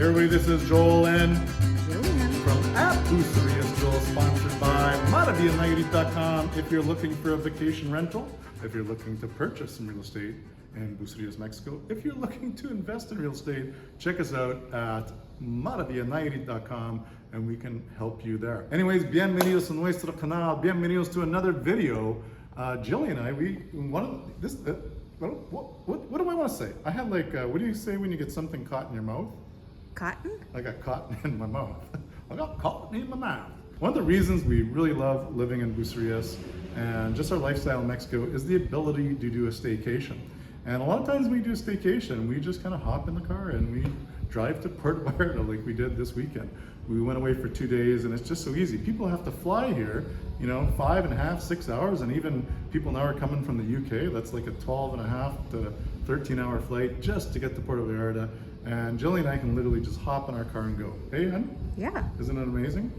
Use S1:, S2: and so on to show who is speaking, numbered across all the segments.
S1: Everybody, this is Joel and
S2: Jillian.
S1: from at Bucerias Joel, sponsored by MaravillaNayarit.com. If you're looking for a vacation rental, if you're looking to purchase some real estate in Bucerias, Mexico, if you're looking to invest in real estate, check us out at MaravillaNayarit.com and we can help you there. Anyways, bienvenidos a nuestro canal. Bienvenidos to another video. Jillian and I, what do I want to say? I had what do you say when you get something caught in your mouth?
S2: Cotton?
S1: I got cotton in my mouth. I got cotton in my mouth. One of the reasons we really love living in Bucerias and just our lifestyle in Mexico is the ability to do a staycation. And a lot of times we do a staycation, we just kind of hop in the car and we drive to Puerto Vallarta like we did this weekend. We went away for 2 days and it's just so easy. People have to fly here, 5.5, 6 hours, and even people now are coming from the UK. That's like a 12.5 to 13-hour flight just to get to Puerto Vallarta. And Jillian and I can literally just hop in our car and go. Hey, hun?
S2: Yeah.
S1: Isn't it amazing?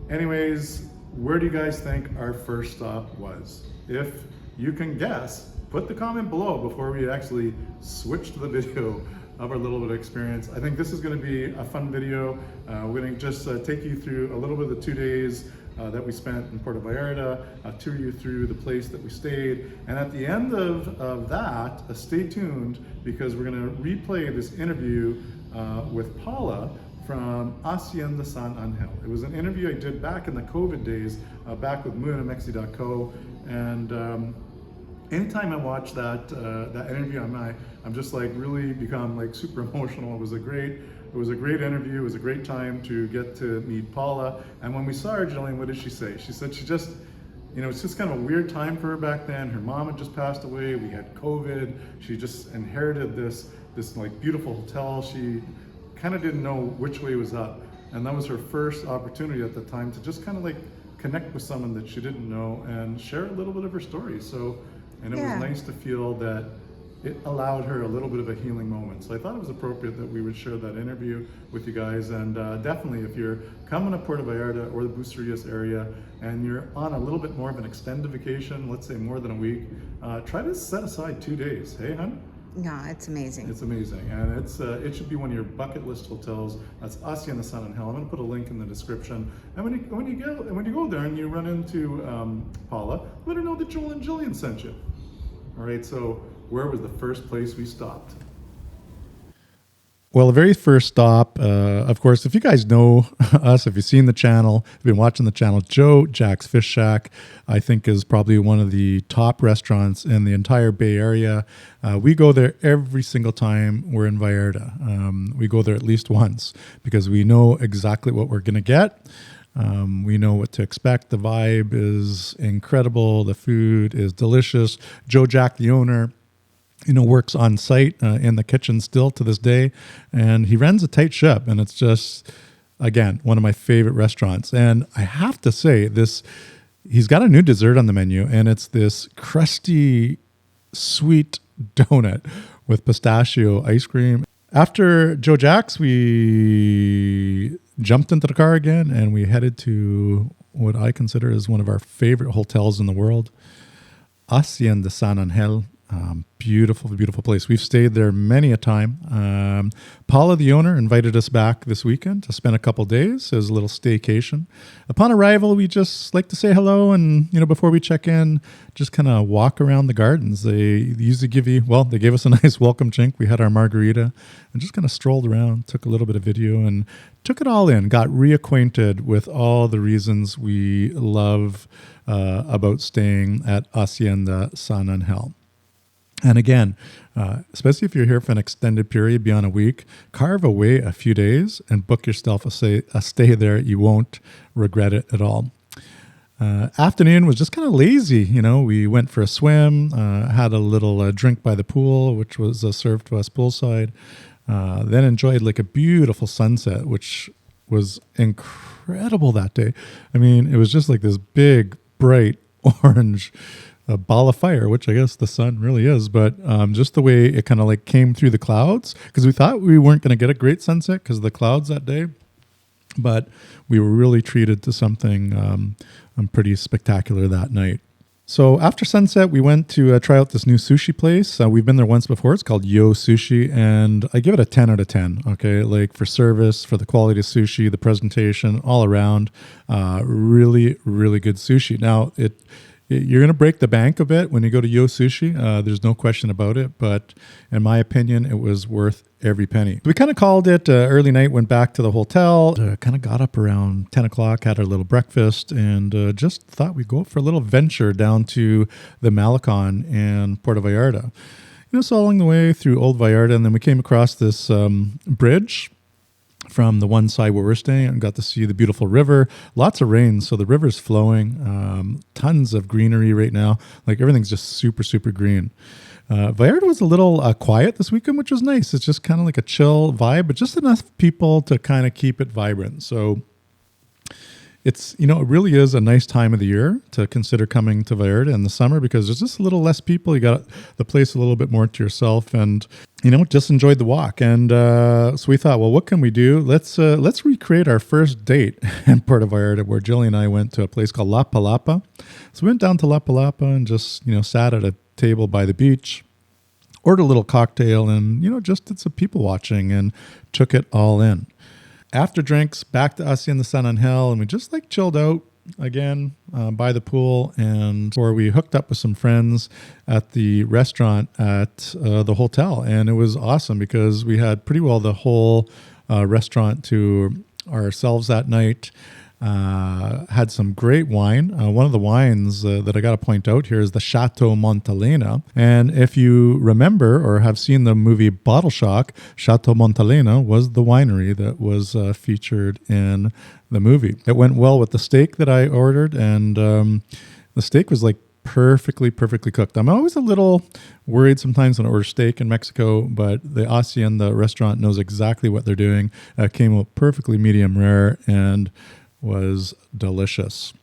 S1: Anyways, where do you guys think our first stop was? If you can guess, put the comment below before we actually switch to the video of our little bit of experience. I think this is going to be a fun video. We're going to just take you through a little bit of the 2 days that we spent in Puerto Vallarta, tour you through the place that we stayed, and at the end of that, stay tuned because we're going to replay this interview with Paula from Hacienda San Angel. It was an interview I did back in the COVID days, back with MoonMexi.co, and anytime I watch that interview, I'm just really become super emotional. It was a great interview. It was a great time to get to meet Paula. And when we saw her, Jillian, what did she say? She said she just, it's just kind of a weird time for her back then. Her mom had just passed away. We had COVID. She just inherited this beautiful hotel. She kind of didn't know which way was up. And that was her first opportunity at the time to just kind of connect with someone that she didn't know and share a little bit of her story. And it was nice to feel that it allowed her a little bit of a healing moment. So I thought it was appropriate that we would share that interview with you guys. And definitely, if you're coming to Puerto Vallarta or the Bucerias area and you're on a little bit more of an extended vacation, let's say more than a week, try to set aside 2 days. Hey, hun?
S2: No, it's amazing.
S1: It's amazing, and it should be one of your bucket list hotels. That's Hacienda San Angel. I'm going to put a link in the description. And when you go there and you run into Paula, let her know that Joel and Jillian sent you. All right, so where was the first place we stopped? Well, the very first stop, of course, if you guys know us, if you've seen the channel, if you've been watching the channel, Joe Jack's Fish Shack, I think is probably one of the top restaurants in the entire Bay Area. We go there every single time we're in Vallarta. We go there at least once because we know exactly what we're going to get. We know what to expect. The vibe is incredible. The food is delicious. Joe Jack, the owner, works on site in the kitchen still to this day, and he runs a tight ship. And it's just, again, one of my favorite restaurants. And I have to say, he's got a new dessert on the menu, and it's this crusty, sweet donut with pistachio ice cream. After Joe Jack's, we jumped into the car again, and we headed to what I consider is one of our favorite hotels in the world, Hacienda San Angel. Beautiful, beautiful place. We've stayed there many a time. Paula, the owner, invited us back this weekend to spend a couple days as a little staycation. Upon arrival, we just like to say hello and, before we check in, just kind of walk around the gardens. They usually they gave us a nice welcome drink. We had our margarita and just kind of strolled around, took a little bit of video and took it all in, got reacquainted with all the reasons we love about staying at Hacienda San Angel. And again, especially if you're here for an extended period beyond a week, carve away a few days and book yourself a stay there. You won't regret it at all. Afternoon was just kind of lazy. We went for a swim, had a little drink by the pool, which was served to us poolside. Then enjoyed a beautiful sunset, which was incredible that day. I mean, it was just this big, bright orange a ball of fire, which I guess the sun really is, but just the way it kind of came through the clouds, because we thought we weren't going to get a great sunset because of the clouds that day, but we were really treated to something pretty spectacular that night. So after sunset, we went to try out this new sushi place. We've been there once before. It's called Yo Sushi, and I give it a 10 out of 10. Okay, like for service, for the quality of sushi, the presentation, all around, really, really good sushi. Now you're going to break the bank a bit when you go to Yo Sushi. There's no question about it. But in my opinion, it was worth every penny. We kind of called it early night, went back to the hotel, kind of got up around 10 o'clock, had our little breakfast, and just thought we'd go for a little venture down to the Malecon in Puerto Vallarta. So along the way through Old Vallarta, and then we came across this bridge from the one side where we're staying and got to see the beautiful river. Lots of rain, so the river's flowing. Tons of greenery right now. Like everything's just super, super green. Vallarta was a little quiet this weekend, which was nice. It's just kind of like a chill vibe, but just enough people to kind of keep it vibrant. So it's, it really is a nice time of the year to consider coming to Vallarta in the summer because there's just a little less people. You got the place a little bit more to yourself and, just enjoyed the walk. And so we thought, well, what can we do? Let's recreate our first date in Puerto Vallarta where Jillian and I went to a place called La Palapa. So we went down to La Palapa and just, sat at a table by the beach, ordered a little cocktail and, just did some people watching and took it all in. After drinks, back to Hacienda San Angel, and we just chilled out again by the pool, and or we hooked up with some friends at the restaurant at the hotel, and it was awesome because we had pretty well the whole restaurant to ourselves that night. Had some great wine. One of the wines that I got to point out here is the Chateau Montalena. And if you remember or have seen the movie Bottle Shock, Chateau Montalena was the winery that was featured in the movie. It went well with the steak that I ordered, and the steak was perfectly cooked. I'm always a little worried sometimes when I order steak in Mexico, but the Hacienda restaurant knows exactly what they're doing. Came out perfectly medium rare and was delicious.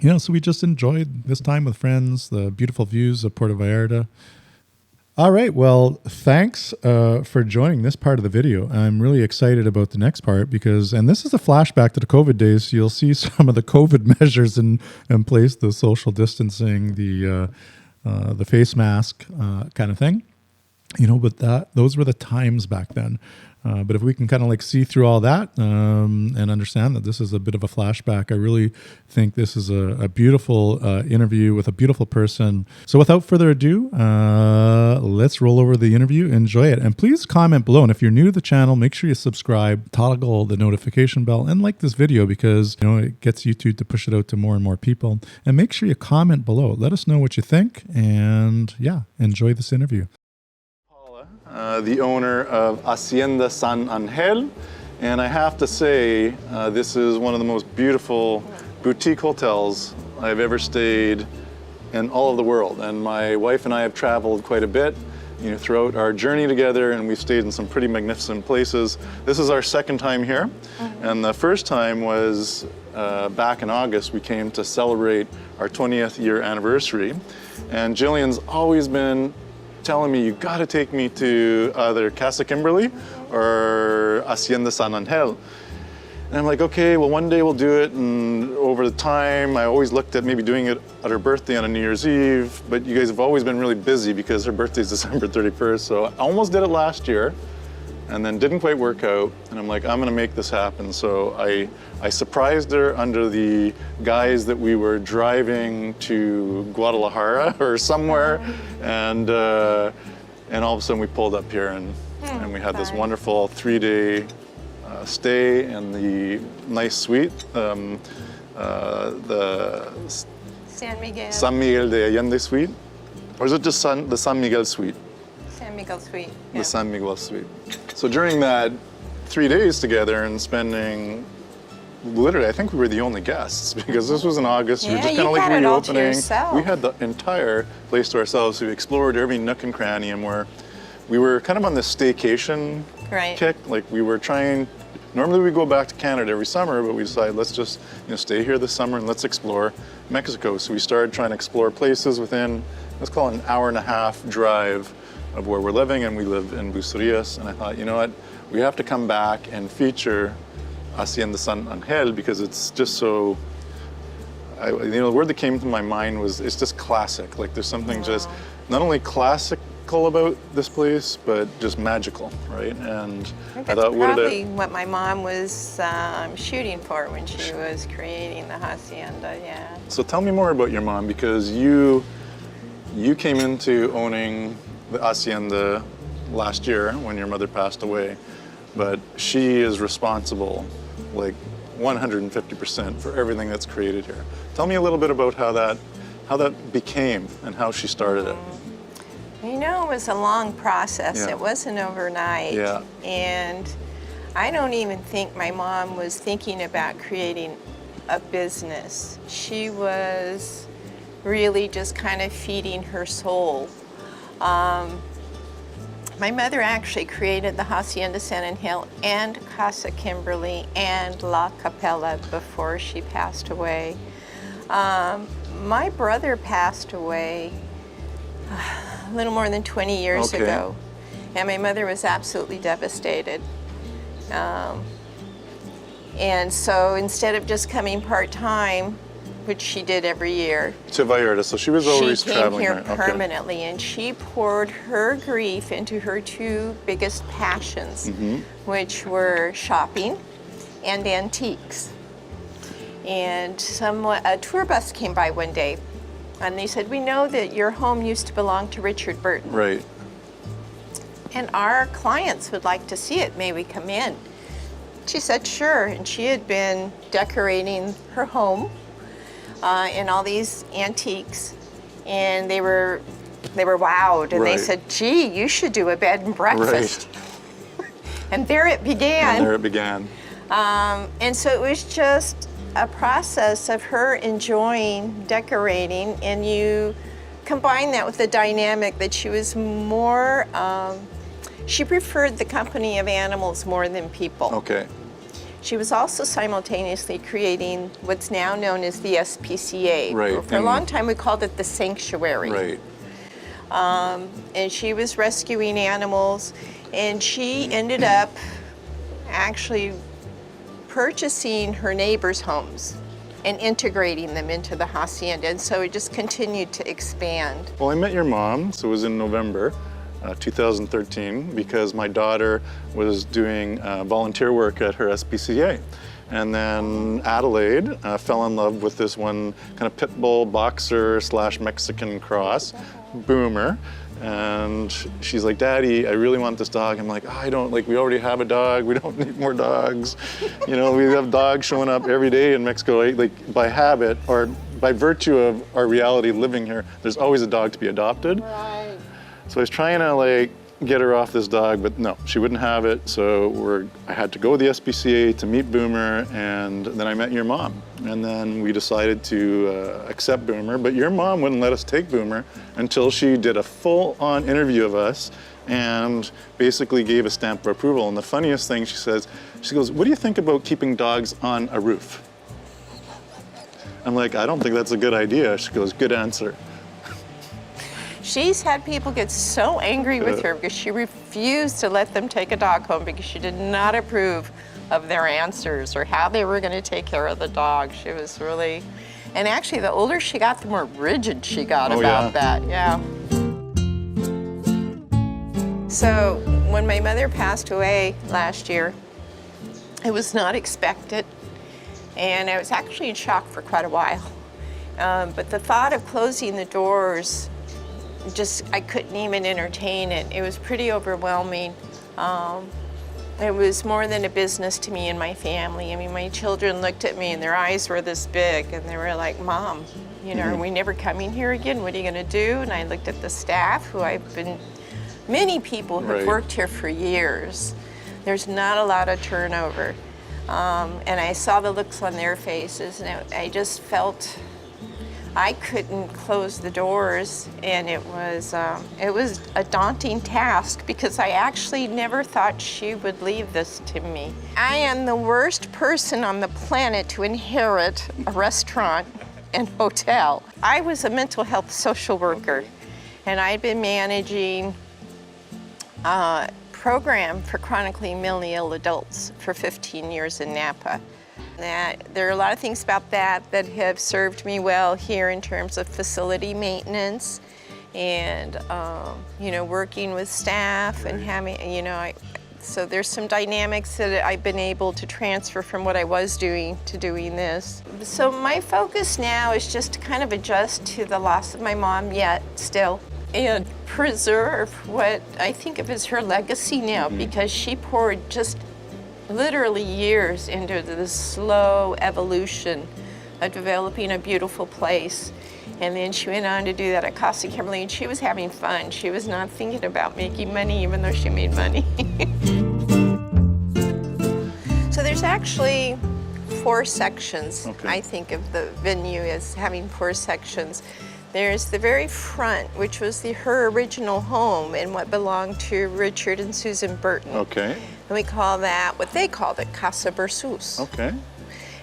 S1: So we just enjoyed this time with friends, the beautiful views of Puerto Vallarta. All right, well, thanks for joining this part of the video. I'm really excited about the next part because, and this is a flashback to the COVID days, so you'll see some of the COVID measures in place, the social distancing, the face mask kind of thing. But those were the times back then. But if we can kind of see through all that and understand that this is a bit of a flashback, I really think this is a beautiful interview with a beautiful person. So without further ado, let's roll over the interview. Enjoy it. And please comment below. And if you're new to the channel, make sure you subscribe, toggle the notification bell, and like this video because it gets YouTube to push it out to more and more people. And make sure you comment below. Let us know what you think. And yeah, enjoy this interview.
S3: The owner of Hacienda San Angel, and I have to say this is one of the most beautiful boutique hotels I've ever stayed in all of the world, and my wife and I have traveled quite a bit throughout our journey together, and we've stayed in some pretty magnificent places. This is our second time here, and the first time was back in August. We came to celebrate our 20th year anniversary, and Jillian's always been telling me, you got to take me to either Casa Kimberly or Hacienda San Angel. And I'm like, okay, well, one day we'll do it. And over the time, I always looked at maybe doing it at her birthday on a New Year's Eve, but you guys have always been really busy because her birthday is December 31st. So I almost did it last year and then didn't quite work out. And I'm like, I'm gonna make this happen. So I surprised her under the guise that we were driving to Guadalajara or somewhere. And all of a sudden we pulled up here and we had this wonderful 3-day stay in the nice suite, the San Miguel de Allende suite. Or is it just the San Miguel suite?
S4: San Miguel suite.
S3: The
S4: Yeah.
S3: San Miguel suite. So during that 3 days together and spending, literally, I think we were the only guests because this was in August. We were just
S4: Yeah,
S3: kind of
S4: you
S3: like
S4: had it all to
S3: reopening.
S4: yourself.
S3: We had the entire place to ourselves. We explored every nook and cranny, and we were kind of on this staycation kick. Like we were trying. Normally we go back to Canada every summer, but we decided let's just stay here this summer and let's explore Mexico. So we started trying to explore places within, let's call it an hour and a half drive of where we're living, and we live in Bucerias. And I thought, you know what, we have to come back and feature Hacienda San Angel because it's just so, the word that came to my mind was, it's just classic. Like there's something just not only classical about this place, but just magical, right? And
S4: I think
S3: I
S4: that's
S3: thought,
S4: probably what my mom was shooting for when she was creating the hacienda. Yeah.
S3: So tell me more about your mom, because you came into owning the hacienda last year when your mother passed away, but she is responsible, like 150% for everything that's created here. Tell me a little bit about how that became and how she started it.
S4: You know, it was a long process.
S3: Yeah.
S4: It wasn't overnight.
S3: Yeah.
S4: And I don't even think my mom was thinking about creating a business. She was really just kind of feeding her soul. My mother actually created the Hacienda San Angel and Casa Kimberly and La Capella before she passed away. My brother passed away a little more than 20 years
S3: Okay.
S4: ago, and my mother was absolutely devastated. And so instead of just coming part-time, which she did every year,
S3: To Vallarta, so she was always
S4: she came
S3: traveling
S4: here
S3: right? Okay.
S4: permanently, and she poured her grief into her two biggest passions, which were shopping and antiques. And a tour bus came by one day, and they said, "We know that your home used to belong to Richard Burton,
S3: Right.
S4: and our clients would like to see it. May we come in?" She said, "Sure." And she had been decorating her home in all these antiques, and they were wowed, and they
S3: Right.
S4: said, "Gee, you should do a bed and breakfast." And there it began.
S3: And there it began.
S4: And so it was just a process of her enjoying decorating, and you combine that with the dynamic that she was more, she preferred the company of animals more than people.
S3: Okay.
S4: She was also simultaneously creating what's now known as the SPCA.
S3: Right,
S4: For a long time we called it the Sanctuary.
S3: Right.
S4: And she was rescuing animals, and she ended up actually purchasing her neighbors' homes and integrating them into the hacienda, and so it just continued to expand.
S3: Well, I met your mom, so it was in November 2013, because my daughter was doing volunteer work at her SPCA. And then Adelaide fell in love with this one kind of pit bull boxer / Mexican cross, Boomer. And she's like, "Daddy, I really want this dog." I'm like, "I don't, like, we already have a dog. We don't need more dogs." You know, we have dogs showing up every day in Mexico, right? Like by habit or by virtue of our reality living here, there's always a dog to be adopted.
S4: Right.
S3: So I was trying to like get her off this dog, but no, she wouldn't have it. So I had to go to the SPCA to meet Boomer, and then I met your mom. And then we decided to accept Boomer, but your mom wouldn't let us take Boomer until she did a full-on interview of us and basically gave a stamp of approval. And the funniest thing she goes, "What do you think about keeping dogs on a roof?" I'm like, "I don't think that's a good idea." She goes, "Good answer."
S4: She's had people get so angry with her because she refused to let them take a dog home because she did not approve of their answers or how they were going to take care of the dog. She was really, and actually the older she got, the more rigid she got about that. Yeah. So when my mother passed away last year, it was not expected, and I was actually in shock for quite a while. But the thought of closing the doors, I couldn't even entertain it. It was pretty overwhelming. It was more than a business to me and my family. I mean, my children looked at me and their eyes were this big, and they were like, "Mom, you know, are we never coming here again? What are you gonna do?" And I looked at the staff, many people who've worked here for years. There's not a lot of turnover. And I saw the looks on their faces, and I just felt I couldn't close the doors, and it was a daunting task because I actually never thought she would leave this to me. I am the worst person on the planet to inherit a restaurant and hotel. I was a mental health social worker, and I'd been managing a program for chronically mentally ill adults for 15 years in Napa. There are a lot of things about that that have served me well here in terms of facility maintenance and, you know, working with staff and having, you know, so there's some dynamics that I've been able to transfer from what I was doing to doing this. So my focus now is just to kind of adjust to the loss of my mom yet still and preserve what I think of as her legacy now, because she poured just literally years into the slow evolution of developing a beautiful place. And then she went on to do that at Casa Kimberly, and she was having fun. She was not thinking about making money, even though she made money. So there's actually 4 sections.
S3: Okay.
S4: I think of the venue as having 4 sections. There's the very front, which was her original home and what belonged to Richard and Susan Burton.
S3: Okay.
S4: And we call that, what they called it, Casa Versus.
S3: Okay.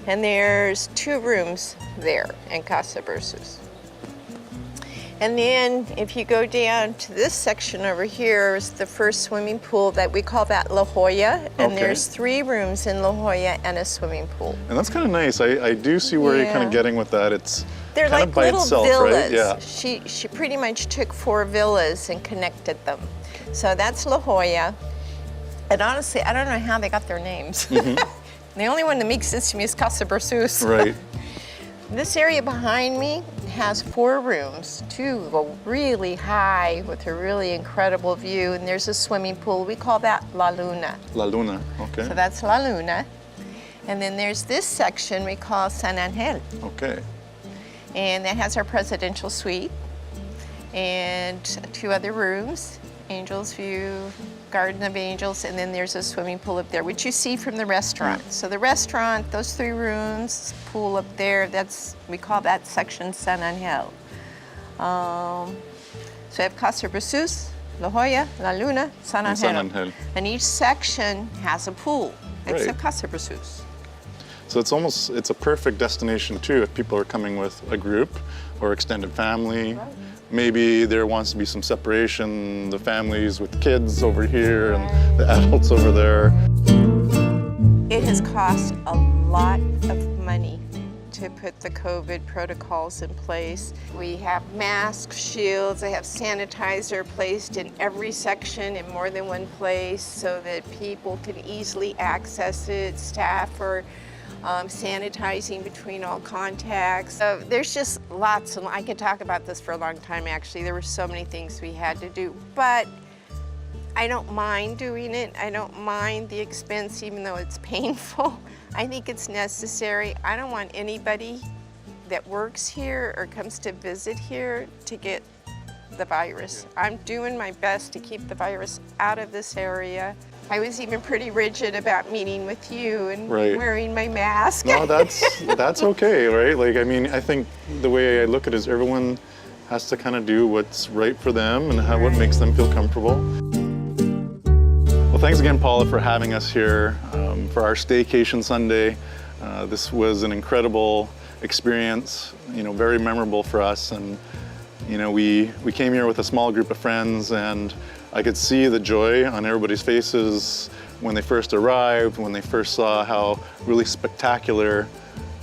S4: And there's 2 rooms there in Casa Versus. And then if you go down to this section over here is the first swimming pool that we call that La Jolla. And
S3: Okay.
S4: there's 3 rooms in La Jolla and a swimming pool.
S3: And that's kind of nice. I do see where you're kind
S4: Yeah.
S3: of getting with that. It's
S4: They're
S3: kind
S4: like
S3: of by
S4: little
S3: itself,
S4: villas.
S3: right? Yeah.
S4: She pretty much took 4 villas and connected them. So that's La Jolla. And honestly, I don't know how they got their names. The only one that makes sense to me is Casa Versus.
S3: Right.
S4: This area behind me has 4 rooms. 2 go really high with a really incredible view, and there's a swimming pool. We call that La Luna.
S3: La Luna. Okay.
S4: So that's La Luna. And then there's this section we call San Angel,
S3: Okay.
S4: and that has our presidential suite and 2 other rooms, Angel's View, Garden of Angels, and then there's a swimming pool up there, which you see from the restaurant. So the restaurant, those 3 rooms, pool up there, we call that section San Angel. So we have Casa Versus, La Jolla, La Luna, San
S3: And
S4: Angel.
S3: San Angel.
S4: And each section has a pool, except
S3: Right.
S4: Casa Versus.
S3: So it's a perfect destination too if people are coming with a group or extended family.
S4: Right.
S3: Maybe there wants to be some separation, the families with kids over here and the adults over there.
S4: It has cost a lot of money to put the COVID protocols in place. We have masks, shields, I have sanitizer placed in every section in more than one place so that people can easily access it. Staff are sanitizing between all contacts. So there's just lots, and I could talk about this for a long time actually. There were so many things we had to do, but I don't mind doing it. I don't mind the expense even though it's painful. I think it's necessary. I don't want anybody that works here or comes to visit here to get the virus. I'm doing my best to keep the virus out of this area. I was even pretty rigid about meeting with you and
S3: Right.
S4: wearing my mask.
S3: No, that's okay, right? Like, I mean, I think the way I look at it is everyone has to kind of do what's right for them and what makes them feel comfortable. Well, thanks again, Paula, for having us here for our Staycation Sunday. This was an incredible experience, you know, very memorable for us. And, you know, we came here with a small group of friends, and I could see the joy on everybody's faces when they first arrived, when they first saw how really spectacular,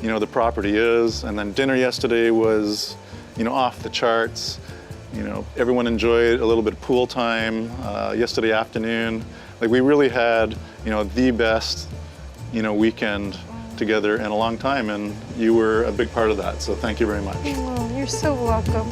S3: you know, the property is. And then dinner yesterday was, you know, off the charts. You know, everyone enjoyed a little bit of pool time yesterday afternoon. Like, we really had, you know, the best, you know, weekend together in a long time, and you were a big part of that. So thank you very much.
S4: Oh, you're so welcome.